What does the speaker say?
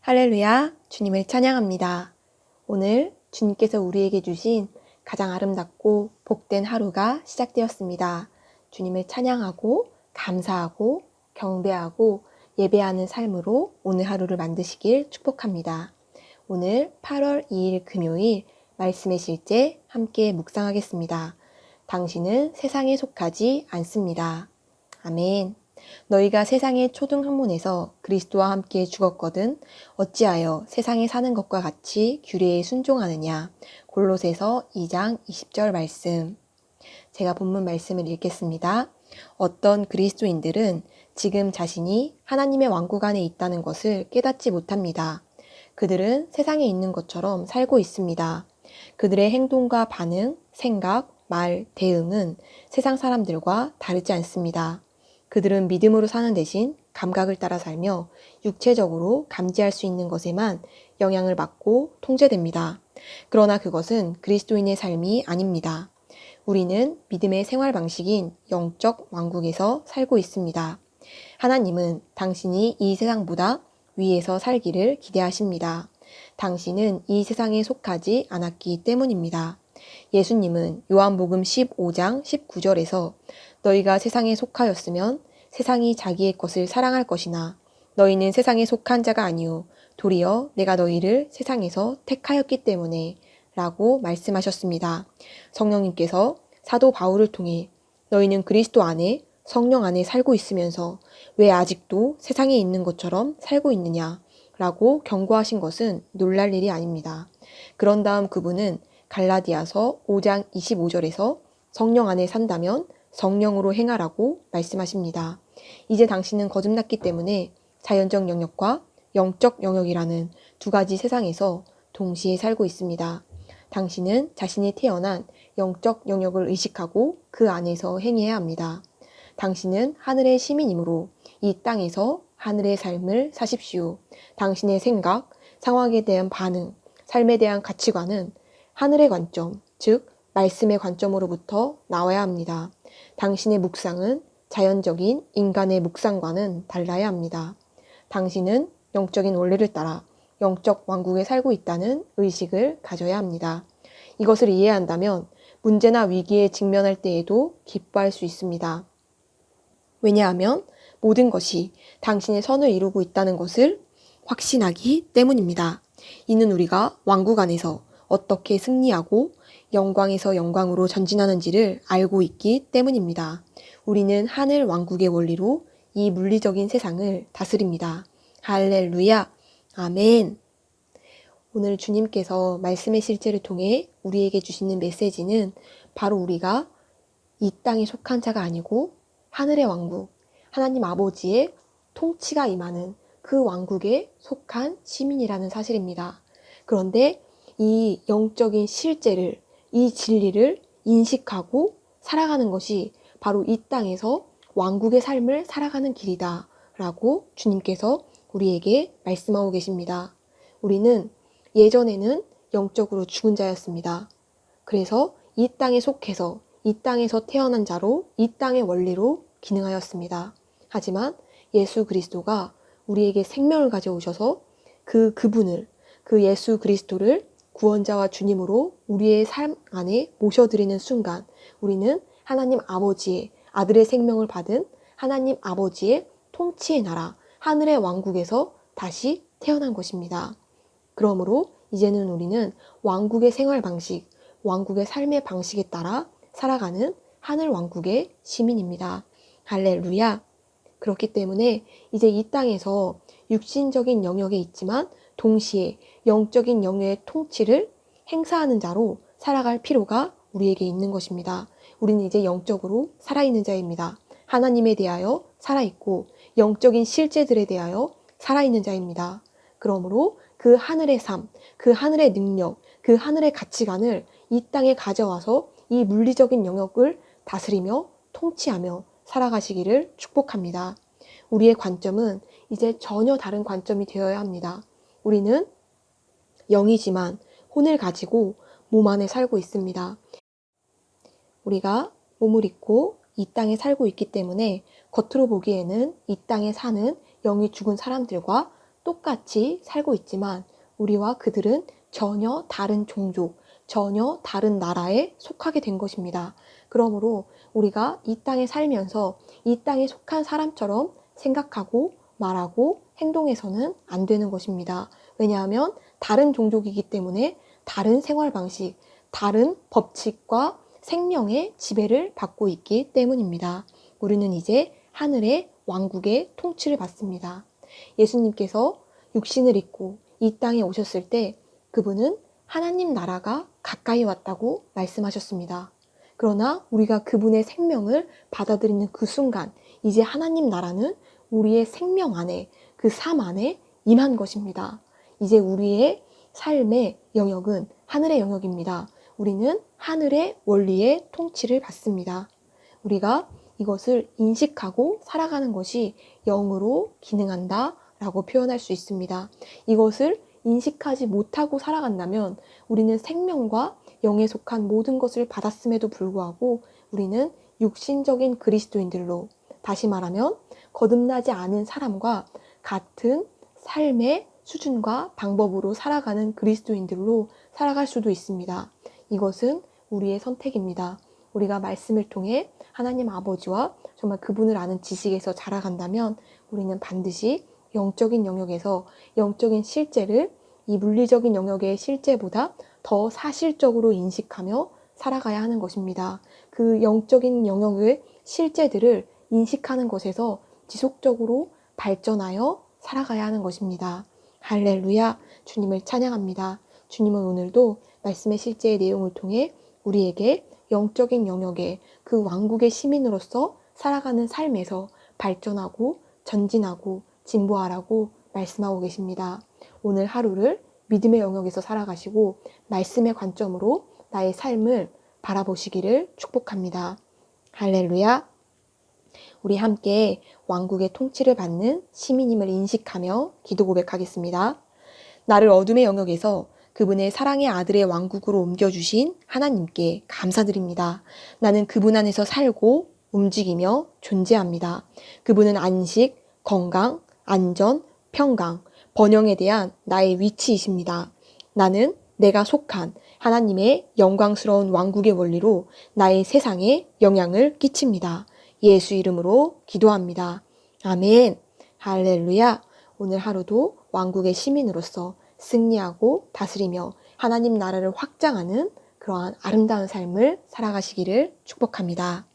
할렐루야, 주님을 찬양합니다. 오늘 주님께서 우리에게 주신 가장 아름답고 복된 하루가 시작되었습니다. 주님을 찬양하고 감사하고 경배하고 예배하는 삶으로 오늘 하루를 만드시길 축복합니다. 오늘 8월 2일 금요일 말씀의 실제 함께 묵상하겠습니다. 당신은 세상에 속하지 않습니다. 아멘. 너희가 세상의 초등학문에서 그리스도와 함께 죽었거든 어찌하여 세상에 사는 것과 같이 규례에 순종하느냐. 골로새서 2장 20절 말씀. 제가 본문 말씀을 읽겠습니다. 어떤 그리스도인들은 지금 자신이 하나님의 왕국 안에 있다는 것을 깨닫지 못합니다. 그들은 세상에 있는 것처럼 살고 있습니다. 그들의 행동과 반응, 생각, 말, 대응은 세상 사람들과 다르지 않습니다. 그들은 믿음으로 사는 대신 감각을 따라 살며 육체적으로 감지할 수 있는 것에만 영향을 받고 통제됩니다. 그러나 그것은 그리스도인의 삶이 아닙니다. 우리는 믿음의 생활 방식인 영적 왕국에서 살고 있습니다. 하나님은 당신이 이 세상보다 위에서 살기를 기대하십니다. 당신은 이 세상에 속하지 않았기 때문입니다. 예수님은 요한복음 15장 19절에서 너희가 세상에 속하였으면 세상이 자기의 것을 사랑할 것이나 너희는 세상에 속한 자가 아니요 도리어 내가 너희를 세상에서 택하였기 때문에 라고 말씀하셨습니다. 성령님께서 사도 바울을 통해 너희는 그리스도 안에 성령 안에 살고 있으면서 왜 아직도 세상에 있는 것처럼 살고 있느냐 라고 경고하신 것은 놀랄 일이 아닙니다. 그런 다음 그분은 갈라디아서 5장 25절에서 성령 안에 산다면 성령으로 행하라고 말씀하십니다. 이제 당신은 거듭났기 때문에 자연적 영역과 영적 영역이라는 두 가지 세상에서 동시에 살고 있습니다. 당신은 자신이 태어난 영적 영역을 의식하고 그 안에서 행해야 합니다. 당신은 하늘의 시민이므로 이 땅에서 하늘의 삶을 사십시오. 당신의 생각, 상황에 대한 반응, 삶에 대한 가치관은 하늘의 관점, 즉 말씀의 관점으로부터 나와야 합니다. 당신의 묵상은 자연적인 인간의 묵상과는 달라야 합니다. 당신은 영적인 원리를 따라 영적 왕국에 살고 있다는 의식을 가져야 합니다. 이것을 이해한다면 문제나 위기에 직면할 때에도 기뻐할 수 있습니다. 왜냐하면 모든 것이 당신의 선을 이루고 있다는 것을 확신하기 때문입니다. 이는 우리가 왕국 안에서 어떻게 승리하고 영광에서 영광으로 전진하는지를 알고 있기 때문입니다. 우리는 하늘 왕국의 원리로 이 물리적인 세상을 다스립니다. 할렐루야, 아멘. 오늘 주님께서 말씀의 실제를 통해 우리에게 주시는 메시지는 바로 우리가 이 땅에 속한 자가 아니고 하늘의 왕국, 하나님 아버지의 통치가 임하는 그 왕국에 속한 시민이라는 사실입니다. 그런데 이 영적인 실제를, 이 진리를 인식하고 살아가는 것이 바로 이 땅에서 왕국의 삶을 살아가는 길이다 라고 주님께서 우리에게 말씀하고 계십니다. 우리는 예전에는 영적으로 죽은 자였습니다. 그래서 이 땅에 속해서 이 땅에서 태어난 자로 이 땅의 원리로 기능하였습니다. 하지만 예수 그리스도가 우리에게 생명을 가져오셔서 그분을, 그 예수 그리스도를 구원자와 주님으로 우리의 삶 안에 모셔드리는 순간 우리는 하나님 아버지의 아들의 생명을 받은 하나님 아버지의 통치의 나라, 하늘의 왕국에서 다시 태어난 것입니다. 그러므로 이제는 우리는 왕국의 생활 방식, 왕국의 삶의 방식에 따라 살아가는 하늘 왕국의 시민입니다. 할렐루야. 그렇기 때문에 이제 이 땅에서 육신적인 영역에 있지만 동시에 영적인 영역의 통치를 행사하는 자로 살아갈 필요가 우리에게 있는 것입니다. 우리는 이제 영적으로 살아있는 자입니다. 하나님에 대하여 살아있고 영적인 실제들에 대하여 살아있는 자입니다. 그러므로 그 하늘의 삶, 그 하늘의 능력, 그 하늘의 가치관을 이 땅에 가져와서 이 물리적인 영역을 다스리며 통치하며 살아가시기를 축복합니다. 우리의 관점은 이제 전혀 다른 관점이 되어야 합니다. 우리는 영이지만 혼을 가지고 몸 안에 살고 있습니다. 우리가 몸을 입고 이 땅에 살고 있기 때문에 겉으로 보기에는 이 땅에 사는 영이 죽은 사람들과 똑같이 살고 있지만 우리와 그들은 전혀 다른 종족, 전혀 다른 나라에 속하게 된 것입니다. 그러므로 우리가 이 땅에 살면서 이 땅에 속한 사람처럼 생각하고 말하고 행동해서는 안 되는 것입니다. 왜냐하면 다른 종족이기 때문에 다른 생활 방식, 다른 법칙과 생명의 지배를 받고 있기 때문입니다. 우리는 이제 하늘의 왕국의 통치를 받습니다. 예수님께서 육신을 입고 이 땅에 오셨을 때 그분은 하나님 나라가 가까이 왔다고 말씀하셨습니다. 그러나 우리가 그분의 생명을 받아들이는 그 순간 이제 하나님 나라는 우리의 생명 안에, 그 삶 안에 임한 것입니다. 이제 우리의 삶의 영역은 하늘의 영역입니다. 우리는 하늘의 원리의 통치를 받습니다. 우리가 이것을 인식하고 살아가는 것이 영으로 기능한다 라고 표현할 수 있습니다. 이것을 인식하지 못하고 살아간다면 우리는 생명과 영에 속한 모든 것을 받았음에도 불구하고 우리는 육신적인 그리스도인들로, 다시 말하면 거듭나지 않은 사람과 같은 삶의 수준과 방법으로 살아가는 그리스도인들로 살아갈 수도 있습니다. 이것은 우리의 선택입니다. 우리가 말씀을 통해 하나님 아버지와 정말 그분을 아는 지식에서 자라간다면 우리는 반드시 영적인 영역에서 영적인 실제를 이 물리적인 영역의 실제보다 더 사실적으로 인식하며 살아가야 하는 것입니다. 그 영적인 영역의 실제들을 인식하는 것에서 지속적으로 발전하여 살아가야 하는 것입니다. 할렐루야, 주님을 찬양합니다. 주님은 오늘도 말씀의 실제의 내용을 통해 우리에게 영적인 영역의 그 왕국의 시민으로서 살아가는 삶에서 발전하고 전진하고 진보하라고 말씀하고 계십니다. 오늘 하루를 믿음의 영역에서 살아가시고 말씀의 관점으로 나의 삶을 바라보시기를 축복합니다. 할렐루야. 우리 함께 왕국의 통치를 받는 시민임을 인식하며 기도 고백하겠습니다. 나를 어둠의 영역에서 그분의 사랑의 아들의 왕국으로 옮겨주신 하나님께 감사드립니다. 나는 그분 안에서 살고 움직이며 존재합니다. 그분은 안식, 건강, 안전, 평강, 번영에 대한 나의 위치이십니다. 나는 내가 속한 하나님의 영광스러운 왕국의 원리로 나의 세상에 영향을 끼칩니다. 예수 이름으로 기도합니다. 아멘. 할렐루야. 오늘 하루도 왕국의 시민으로서 승리하고 다스리며 하나님 나라를 확장하는 그러한 아름다운 삶을 살아가시기를 축복합니다.